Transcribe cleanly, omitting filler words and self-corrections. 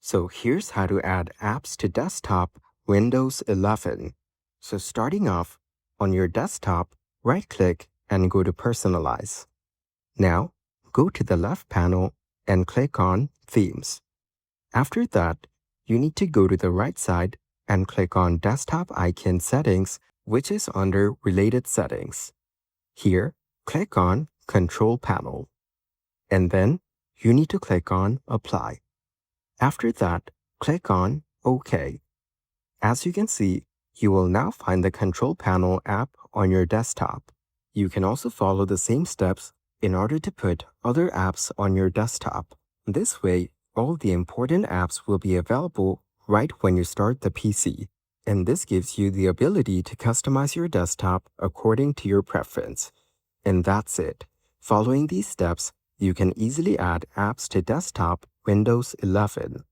So here's how to add apps to desktop Windows 11. So starting off, on your desktop, right-click and go to Personalize. Now, go to the left panel and click on Themes. After that, you need to go to the right side and click on Desktop Icon Settings, which is under Related Settings. Here, click on Control Panel. And then, you need to click on Apply. After that, click on OK. As you can see, you will now find the Control Panel app on your desktop. You can also follow the same steps in order to put other apps on your desktop. This way, all the important apps will be available right when you start the PC. And this gives you the ability to customize your desktop according to your preference. And that's it. Following these steps, you can easily add apps to desktop Windows 11.